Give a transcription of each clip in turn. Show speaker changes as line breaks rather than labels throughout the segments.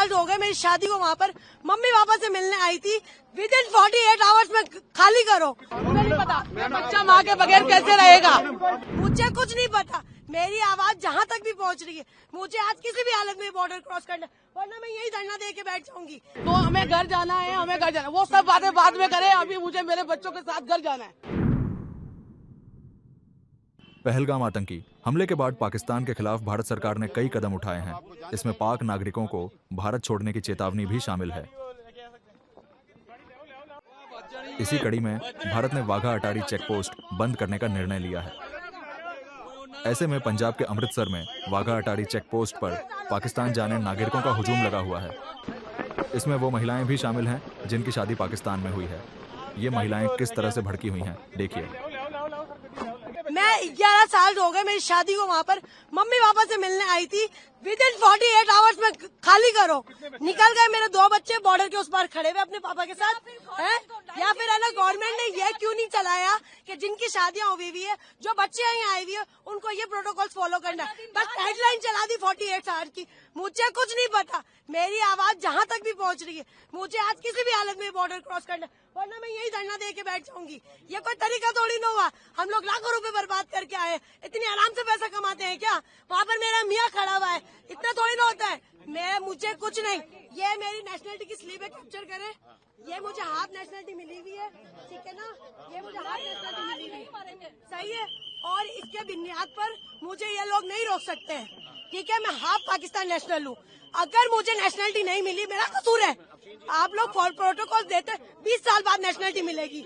साल हो गए मेरी शादी को, वहाँ पर मम्मी पापा से मिलने आई थी। विद इन 48 आवर्स में खाली करो।
मुझे नहीं पता बच्चा माँ के बगैर कैसे रहेगा।
मुझे कुछ नहीं पता, मेरी आवाज जहाँ तक भी पहुँच रही है, मुझे आज किसी भी हालत में बॉर्डर क्रॉस करना, वरना मैं यही धरना दे के बैठ जाऊंगी।
तो हमें घर जाना है, हमें घर जाना है। वो सब बातें बाद में करें, अभी मुझे मेरे बच्चों के साथ घर जाना है।
पहलगाम आतंकी हमले के बाद पाकिस्तान के खिलाफ भारत सरकार ने कई कदम उठाए हैं। इसमें पाक नागरिकों को भारत छोड़ने की चेतावनी भी शामिल है। इसी कड़ी में भारत ने वाघा अटारी चेकपोस्ट बंद करने का निर्णय लिया है। ऐसे में पंजाब के अमृतसर में वाघा अटारी चेकपोस्ट पर पाकिस्तान जाने नागरिकों का हुजूम लगा हुआ है। इसमें वो महिलाएं भी शामिल हैं जिनकी शादी पाकिस्तान में हुई है। ये महिलाएं किस तरह से भड़की हुई हैं, देखिए।
मैं 11 साल हो गए मेरी शादी को, वहाँ पर मम्मी पापा से मिलने आई थी। विद इन 48 आवर्स में खाली करो। निकल गए मेरे 2 बच्चे बॉर्डर के उस पार खड़े हुए अपने पापा के साथ हैं। या फिर है ना, गवर्नमेंट ने ये क्यों नहीं चलाया कि जिनकी शादियां हुई हुई है, जो बच्चे यहाँ आए हुए हैं, उनको ये प्रोटोकॉल फॉलो करना है। बस हेडलाइन चला दी 48 आवर्स की। मुझे कुछ नहीं पता, मेरी आवाज जहाँ तक भी पहुँच रही है, मुझे आज किसी भी हालत में बॉर्डर क्रॉस करना, वरना मैं यही धरना दे के बैठ जाऊंगी। ये कोई तरीका थोड़ी ना हुआ। हम लोग लाखों रुपए बर्बाद करके आए, इतनी आराम से पैसा कमाते हैं क्या? वहाँ पर मेरा मियाँ खड़ा हुआ है, इतना थोड़ी ना होता है। मुझे कुछ नहीं, ये मेरी नेशनलिटी की स्लीप है, कैप्चर करे। ये मुझे हाफ नेशनलिटी मिली हुई है, ठीक है ना? ये मुझे हाफ नेशनलिटी मिली हुई है, सही है। और इसके बुनियाद पर मुझे ये लोग नहीं रोक सकते हैं, ठीक है? मैं हाफ पाकिस्तान नेशनल हूँ। अगर मुझे नेशनलिटी नहीं मिली, मेरा कसूर है। आप लोग प्रोटोकॉल देते, 20 साल बाद नेशनलिटी मिलेगी।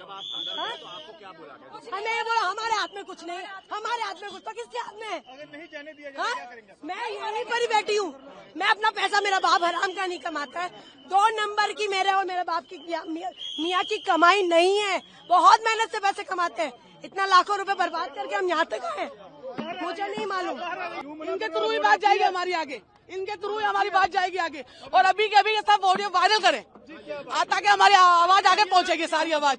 हमें ये बोला हमारे हाथ में कुछ नहीं, हमारे हाथ में कुछ तो किसके हाथ में है? अगर नहीं जाने दिया जाए क्या करेंगे? मैं यहीं पर ही बैठी हूँ। मैं अपना पैसा, मेरा बाप हराम का नहीं कमाता है। 2 नंबर की मेरे और मेरे बाप की मियाँ की कमाई नहीं है। बहुत मेहनत से पैसे कमाते हैं। इतना लाखों रुपए बर्बाद करके हम यहाँ तक आए, मुझे नहीं मालूम।
इनके थ्रू ही बात जाएगी हमारी आगे, इनके थ्रू ही हमारी बात जाएगी आगे। और अभी के अभी ये सब ऑडियो वायरल करें ताकि हमारी आवाज आगे पहुंचेगी, सारी आवाज।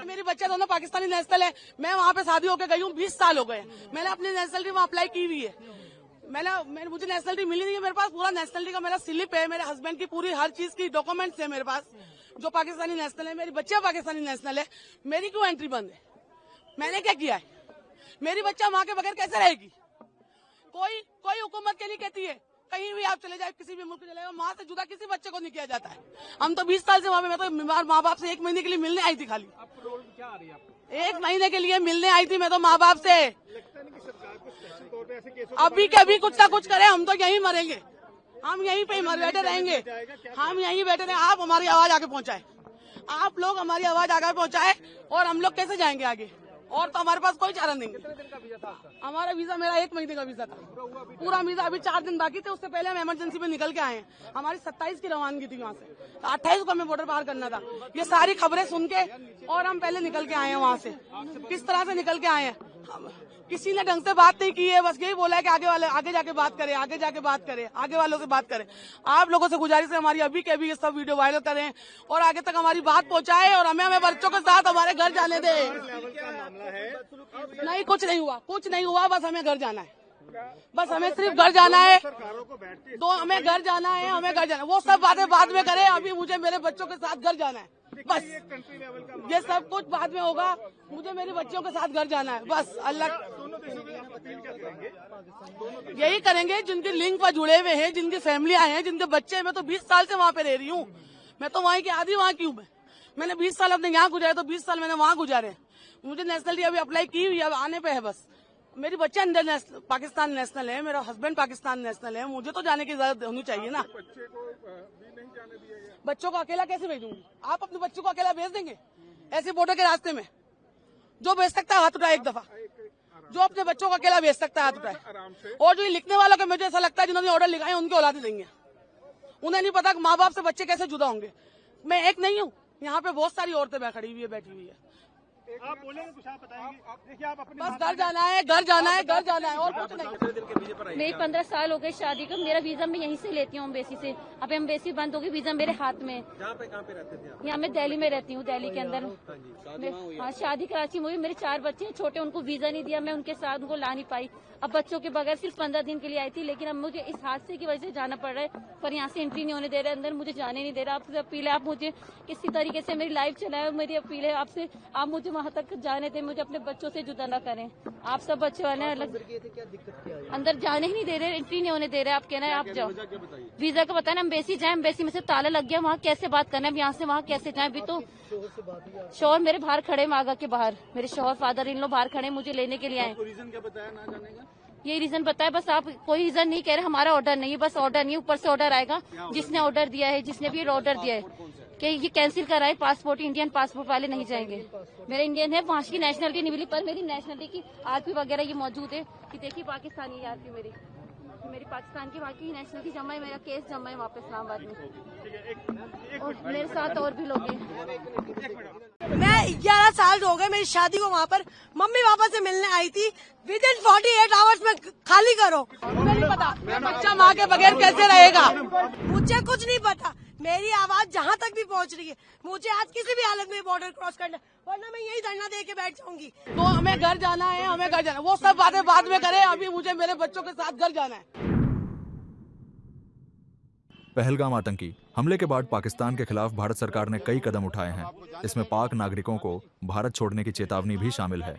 मेरे बच्चे दोनों पाकिस्तानी नेशनल है। मैं वहाँ पे शादी होकर गई हूँ, 20 साल हो गए। मैंने अपनी नेशनलिटी वहाँ अप्लाई की हुई है। मुझे नेशनलिटी मिली नहीं है। मेरे पास पूरा नेशनलिटी का मेरा स्लिप है, मेरे हस्बैंड की पूरी हर चीज की डॉक्यूमेंट्स है मेरे पास, जो पाकिस्तानी नेशनल है। मेरी बच्चियां पाकिस्तानी नेशनल है। मेरी क्यों एंट्री बंद है? मैंने क्या किया है? मेरी बच्चा माँ के बगैर कैसे रहेगी? कोई हुकूमत के लिए कहती है कहीं भी आप चले जाए, किसी भी मुल्क चले जाए, माँ से जुदा किसी बच्चे को नहीं किया जाता है। हम तो 20 साल से वहाँ पे, मैं तो माँ बाप से 1 महीने के लिए मिलने आई थी। खाली 1 महीने के लिए मिलने आई थी मैं तो माँ बाप से। अभी के अभी कुछ ना कुछ करें, हम तो यहीं मरेंगे, हम यहीं पे बैठे रहेंगे, हम यहीं बैठे रहेंगे। आप हमारी आवाज आगे पहुँचाए, आप लोग हमारी आवाज आगे पहुँचाए, और हम लोग कैसे जाएंगे आगे? और तो हमारे पास कोई चारा नहीं है। हमारा वीजा, मेरा 1 महीने का वीजा था, पूरा वीजा। अभी 4 दिन बाकी थे, उससे पहले हम इमरजेंसी में निकल के आए हैं। हमारी 27 की रवानगी थी वहाँ से, तो 28 को हमें बॉर्डर पार करना था। ये सारी खबरें सुन के और हम पहले निकल के आए हैं वहाँ से। किस तरह से निकल के आए हैं? किसी ने ढंग से बात नहीं की है, बस यही बोला है कि आगे जाके बात करें, आगे जाके बात करें, आगे वालों से बात करें। आप लोगों से गुजारिश है हमारी, अभी के अभी ये सब वीडियो वायरल करें और आगे तक हमारी बात पहुंचाएं, और हमें बच्चों के साथ हमारे घर जाने दें। नहीं, कुछ नहीं हुआ, बस हमें घर जाना है, बस हमें सिर्फ घर जाना है। तो हमें घर जाना है, हमें घर जाना है। वो सब बातें बाद में करें, अभी मुझे मेरे बच्चों के साथ घर जाना है, बस। ये सब कुछ बाद में होगा, मुझे मेरे बच्चों के साथ घर जाना है, बस। अल्लाह यही करेंगे जिनके लिंक पर जुड़े हुए हैं, जिनकी फैमिलियां हैं, जिनके बच्चे हैं। मैं तो 20 साल से वहाँ पे रह रही हूँ, मैं तो वहाँ की आधी वहाँ की हूँ। मैंने 20 साल अपने यहाँ गुजारे, तो 20 साल मैंने वहाँ गुजारे। मुझे नेशनलिटी अभी अप्लाई की हुई है, अब आने पे है बस। मेरी बच्चे अंदर पाकिस्तान नेशनल है, मेरा हस्बैंड पाकिस्तान नेशनल है। मुझे तो जाने की इजाजत होनी चाहिए ना। बच्चों को अकेला कैसे भेजूंगी? आप अपने बच्चों को अकेला भेज देंगे ऐसे बॉर्डर के रास्ते में? जो भेज सकता है हाथ उठाए एक दफा, जो अपने बच्चों को अकेला भेज सकता है हाथ उठाए। और जो लिखने वालों को मुझे ऐसा लगता है जिन्होंने ऑर्डर लिखा है उनके औलादे देंगे। उन्हें नहीं पता माँ बाप से बच्चे कैसे जुदा होंगे। मैं एक नहीं हूँ, यहाँ पे बहुत सारी औरतें बैठी हुई है।
आप बोलेंगे कुछ, आप बताएंगे। देखिए आप अपने
बस घर जाना है, घर जाना है, घर जाना है और कुछ नहीं।
मेरी 15 साल हो गए शादी को। मेरा वीजा मैं यहीं से लेती हूँ, अम्बेसी से। अब अम्बेसी बंद हो गई, वीजा मेरे हाथ में।
कहाँ पे रहते थे आप?
यहाँ मैं दिल्ली में रहती हूँ, दिल्ली के अंदर। हाँ, शादी कराची में हुई। मेरे 4 बच्चे हैं छोटे, उनको वीजा नहीं दिया, मैं उनके साथ उनको ला नहीं पाई। अब बच्चों के बगैर सिर्फ 15 दिन के लिए आई थी, लेकिन अब मुझे इस हादसे की वजह से जाना पड़ रहा है। पर यहाँ से एंट्री नहीं होने दे रहा, अंदर मुझे जाने नहीं दे रहा। आपसे अपील है, आप मुझे किसी तरीके से मेरी लाइफ चलाए। मेरी अपील है आपसे, आप मुझे वहाँ तक जाने दें, मुझे अपने बच्चों से जुदा ना करें। आप सब बच्चे वाले हैं, अलग अंदर जाने ही नहीं दे रहे, एंट्री नहीं होने दे रहे। आप कहना है आप जाओ, वीजा का बताया ना। अम्बेसी जाए, अम्बेसी में से ताला लग गया, वहाँ कैसे बात करना है? यहाँ से वहाँ कैसे जाए? अभी तो शोहर मेरे बाहर खड़े, मागा के बाहर मेरे शोहर फादर इन लोग बाहर खड़े, मुझे लेने के लिए आए।
रीजन क्या बताया ना जाने का?
यही रीजन बताया, बस आप कोई रीजन नहीं कह रहे। हमारा ऑर्डर नहीं है, बस ऑर्डर नहीं, ऊपर से ऑर्डर आएगा। जिसने ऑर्डर दिया है, जिसने भी ऑर्डर दिया है कि ये कैंसिल कराए, पासपोर्ट इंडियन पासपोर्ट वाले नहीं जाएंगे। मेरा इंडियन है, वहाँ की नेशनलिटी नहीं मिली, पर मेरी नेशनलिटी की आरपी वगैरह ये मौजूद है कि देखिए पाकिस्तानी है आरपी मेरी पाकिस्तान की, वहाँ की नेशनलिटी जमा है, मेरा केस जमा है वहाँ पे इस्लामाबाद में, और मेरे साथ और भी लोग हैं।
मैं 11 साल हो गए मेरी शादी को, वहाँ पर मम्मी पापा से मिलने आई थी। विद इन 48 आवर्स में खाली करो।
मुझे नहीं पता बच्चा माँ के बगैर कैसे रहेगा।
मुझे कुछ नहीं पता, मेरी आवाज जहाँ तक भी पहुँच रही है। मुझे आज किसी भी हालत में बॉर्डर क्रॉस करना, वरना मैं यही धरना दे के बैठ जाऊंगी।
तो हमें घर जाना है, हमें घर जाना है। वो सब बातें बाद में करें, अभी मुझे मेरे बच्चों के साथ घर जाना है।
पहलगाम आतंकी हमले के बाद पाकिस्तान के खिलाफ भारत सरकार ने कई कदम उठाए हैं। इसमें पाक नागरिकों को भारत छोड़ने की चेतावनी भी शामिल है।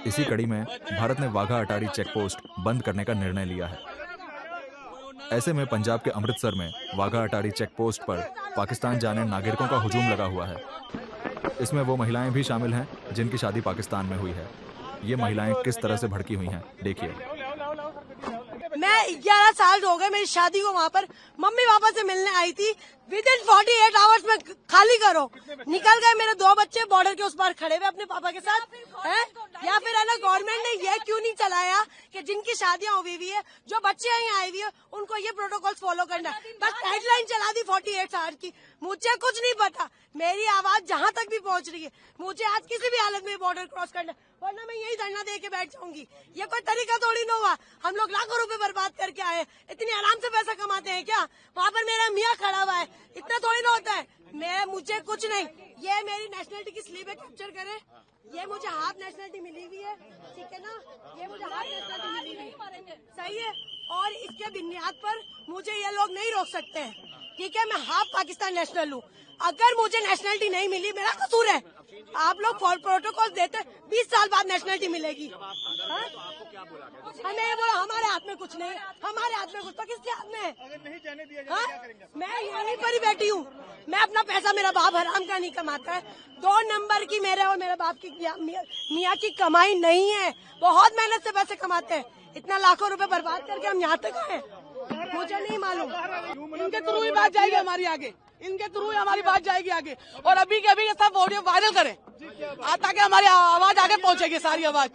इसी कड़ी में भारत ने वाघा अटारी चेकपोस्ट बंद करने का निर्णय लिया है। ऐसे में पंजाब के अमृतसर में वाघा अटारी चेकपोस्ट पर पाकिस्तान जाने नागरिकों का हुजूम लगा हुआ है। इसमें वो महिलाएं भी शामिल हैं जिनकी शादी पाकिस्तान में हुई है। ये महिलाएं किस तरह से भड़की हुई हैं, देखिए।
मैं 11 साल हो गए मेरी शादी को, वहाँ पर मम्मी पापा से मिलने आई थी। विद इन 48 आवर्स में खाली करो। निकल गए मेरे 2 बच्चे बॉर्डर के उस पार खड़े हुए अपने पापा के साथ हैं। या फिर है ना, गवर्नमेंट ने ये क्यों नहीं चलाया कि जिनकी शादियां हुई हुई है, जो बच्चे यहाँ आई हुई है, उनको ये प्रोटोकॉल फॉलो करना है। बस हेडलाइन चला दी 48 आवर की। मुझे कुछ नहीं पता, मेरी आवाज जहाँ तक भी पहुँच रही है। मुझे आज किसी भी हालत में बॉर्डर क्रॉस करना, वरना मैं यही धरना दे के बैठ जाऊंगी। ये कोई तरीका थोड़ी ना हुआ। हम लोग लाखों रुपए बर्बाद करके आए, इतनी आराम से पैसा कमाते हैं क्या? वहाँ पर मेरा मियाँ खड़ा हुआ है, इतना थोड़ी ना होता है। मुझे कुछ नहीं, ये मेरी नेशनलिटी की स्लीप है, कैप्चर करे। ये मुझे हाफ नेशनलिटी मिली हुई है, ठीक है ना? ये मुझे हाफ नेशनलिटी मिली हुई है, सही है। और इसके बुनियाद पर मुझे ये लोग नहीं रोक सकते हैं, ठीक है? मैं हाफ पाकिस्तान नेशनल हूँ। अगर मुझे नेशनलिटी नहीं मिली, मेरा कसूर है। आप लोग प्रोटोकॉल देते, 20 साल बाद नेशनलिटी मिलेगी। हमें ये बोला हमारे हाथ में कुछ नहीं है, हमारे हाथ में कुछ तो किसके हाथ में है?
अगर नहीं जाने दिया जाए क्या करेंगे?
मैं यहीं पर ही बैठी हूँ। मैं अपना पैसा, मेरा बाप हराम का नहीं कमाता है। 2 नंबर की मेरे और मेरे बाप की मियाँ की कमाई नहीं है। बहुत मेहनत से पैसे कमाते हैं। इतना लाखों रुपए बर्बाद करके हम यहाँ तक आए, मुझे नहीं मालूम।
इनके थ्रू ही बात जाएगी हमारी आगे, इनके थ्रू ही हमारी बात जाएगी आगे। और अभी के अभी ये सब ऑडियो वायरल करें, ताकि हमारी आवाज आगे पहुंचेगी, सारी आवाज।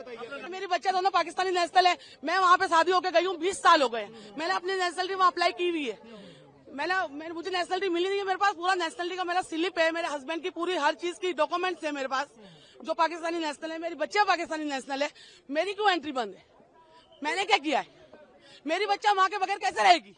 मेरे बच्चे दोनों पाकिस्तानी नेशनल है। मैं वहाँ पे शादी होकर गई हूँ, 20 साल हो गए। मैंने अपनी नेशनलिटी वहाँ अप्लाई की हुई है। मुझे नेशनलिटी मिली नहीं है। मेरे पास पूरा नेशनलिटी का मेरा स्लिप है, मेरे हस्बैंड की पूरी हर चीज की डॉक्यूमेंट्स है मेरे पास, जो पाकिस्तानी नेशनल है। मेरी बच्चे पाकिस्तानी नेशनल है, मेरी क्यों एंट्री बंद है? मैंने क्या किया है? मेरी बच्चा माँ के बगैर कैसे रहेगी?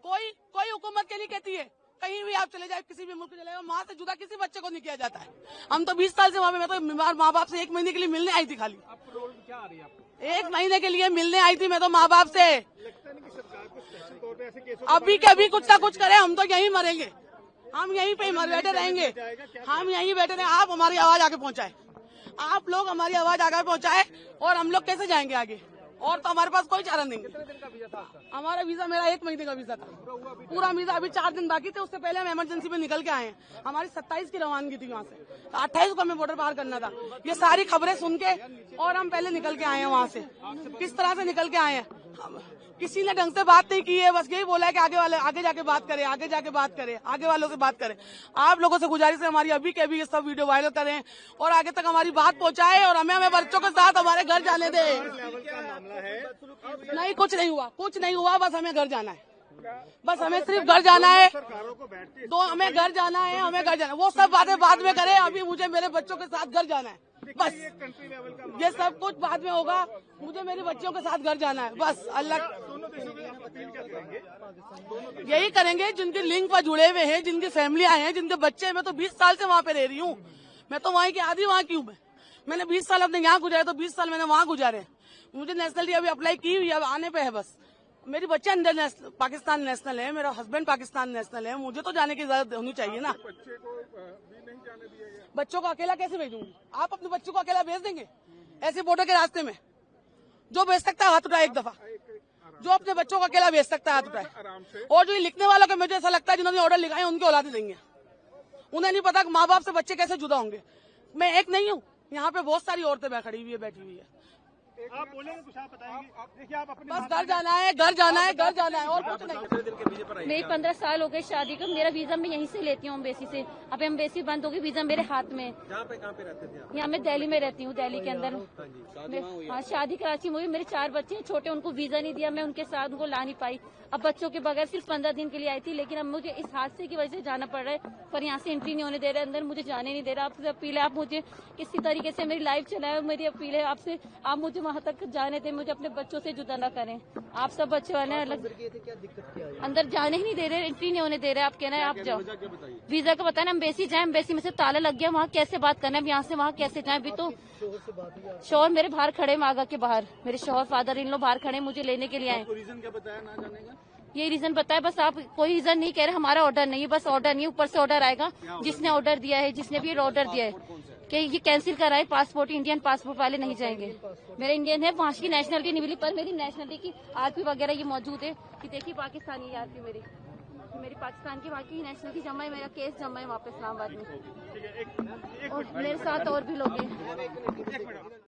कोई हुकूमत के लिए कहती है कहीं भी आप चले जाए, किसी भी मुल्क चले जाए, माँ से जुदा किसी बच्चे को नहीं किया जाता है। हम तो 20 साल से वहाँ पे, मैं तो बीमार माँ बाप से 1 महीने के लिए मिलने आई थी। खाली आपको रोल क्या आ रही है? आपको 1 महीने के लिए मिलने आई थी मैं तो माँ बाप से। अभी के अभी कुछ ना कुछ करे, हम तो यहीं मरेंगे, हम यहीं पे बैठे रहेंगे, हम यहीं बैठे रहे। आप हमारी आवाज आगे पहुँचाए, आप लोग हमारी आवाज आगे पहुँचाए, और हम लोग कैसे जाएंगे आगे? और तो हमारे पास कोई चारा नहीं। हमारा वीजा, मेरा 1 महीने का वीजा था, पूरा वीजा। अभी 4 दिन बाकी थे, उससे पहले हम इमरजेंसी में निकल के आए हैं। हमारी 27 की रवानगी थी वहाँ से, 28 को हमें बॉर्डर पार करना था। ये सारी खबरें सुन के और हम पहले निकल के आए हैं वहाँ से। किस तरह से निकल के आए हैं, किसी ने ढंग से बात नहीं की है। बस यही बोला है कि आगे जाके बात करें, आगे जाके बात करें, आगे वालों से बात करें। आप लोगों से गुजारिश है हमारी, अभी के अभी ये सब वीडियो वायरल करें और आगे तक हमारी बात पहुंचाएं, और हमें बच्चों के साथ हमारे घर जाने दें। नहीं, कुछ नहीं हुआ, बस हमें घर जाना है। बस हमें सिर्फ घर जाना है,
सरकारों को बैठते
हमें घर जाना है, हमें घर जाना है। वो सब बातें बाद में करें, अभी मुझे मेरे बच्चों के साथ घर जाना है बस।
कंट्री लेवल का
ये सब कुछ बाद में होगा, मुझे मेरे बच्चों के साथ घर जाना है बस। अल्लाह
दोनों देशों की अपील क्या करेंगे?
यही करेंगे, जिनके लिंक पर जुड़े हुए हैं, जिनकी फैमिली आए हैं, जिनके बच्चे हैं। मैं तो 20 साल से वहाँ पे रह रही हूँ, मैं तो वहीं की आधी वहाँ की हूँ। मैंने 20 साल अपने यहाँ गुजारे, तो 20 साल मैंने वहाँ गुजारे। मुझे नेशनलिटी अभी अप्लाई की हुई है, अब आने पे है बस। मेरी बच्चे अंदर पाकिस्तान नेशनल है, मेरा हस्बैंड पाकिस्तान नेशनल है, मुझे तो जाने की इजाजत होनी चाहिए ना।
बच्चे को भी नहीं जाने दिया गया।
बच्चों को अकेला कैसे भेजूंगी? आप अपने बच्चों को अकेला भेज देंगे ऐसे बॉर्डर के रास्ते में? जो भेज सकता है हाथ उठाए एक दफा, जो अपने बच्चों को अकेला भेज सकता है हाथ उठाए।
आराम से
और जो ये लिखने वालों को मुझे ऐसा लगता है जिन्होंने ऑर्डर लिखाए उनके औलादे देंगे। उन्हें नहीं पता कि माँ बाप से बच्चे कैसे जुदा होंगे। मैं एक नहीं हूँ, यहाँ पे बहुत सारी औरतें खड़ी हुई है, बैठी हुई है।
आप बोलेंगे कुछ, आप बताएंगे। देखिए आप अपने
बस घर जाना है, घर जाना है, घर जाना है और कुछ नहीं।
मेरी 15 साल हो गए शादी को। मेरा वीजा मैं यहीं से लेती हूँ, एम्बेसी से। अब एम्बेसी बंद होगी, वीजा मेरे हाथ में।
कहाँ पे रहते थे आप?
यहाँ मैं दिल्ली में रहती हूँ, दिल्ली के अंदर। हाँ, शादी कराची में हुई। मेरे 4 बच्चे हैं छोटे, उनको वीजा नहीं दिया, मैं उनके साथ उनको ला नहीं पाई। अब बच्चों के बगैर सिर्फ 15 दिन के लिए आई थी, लेकिन अब मुझे इस हादसे की वजह से जाना पड़ रहा है। पर यहाँ से एंट्री नहीं होने दे रहा है, अंदर मुझे जाने नहीं दे रहा। आपसे अपील है, आप मुझे किसी तरीके से मेरी लाइफ चलाए। मेरी अपील है आपसे, आप मुझे वहाँ तक जाने दें, मुझे अपने बच्चों से जुदा न करें। आप सब बच्चे वाले हैं, अलग अंदर जाने ही नहीं दे रहे, एंट्री नहीं होने दे रहे। आप कहना है आप जाओ, वीजा का बताना। एम्बेसी जाए, एम्बेसी में से ताला लग गया, वहाँ कैसे बात करना है? यहाँ से वहाँ कैसे जाए? अभी तो शोहर मेरे बाहर खड़े, मागा के बाहर मेरे शोहर फादर इन लोग बाहर खड़े, मुझे लेने के लिए आए।
रीजन क्या बताया ना जाने का?
ये रीजन बताया, बस आप कोई रीजन नहीं कह रहे। हमारा ऑर्डर नहीं है, बस ऑर्डर नहीं, ऊपर से ऑर्डर आएगा। जिसने ऑर्डर दिया है, जिसने भी ऑर्डर दिया है कि ये कैंसिल कराए पासपोर्ट, इंडियन पासपोर्ट वाले नहीं जाएंगे। मेरा इंडियन है, वहाँ की नेशनलिटी नहीं मिली, पर मेरी नेशनलिटी की आरपी वगैरह ये मौजूद है कि देखिए पाकिस्तानी आरपी मेरी पाकिस्तान की बाकी नेशनलिटी जमा है, मेरा केस जमा है वहाँ पे इस्लामाबाद में। और मेरे साथ और भी लोग हैं।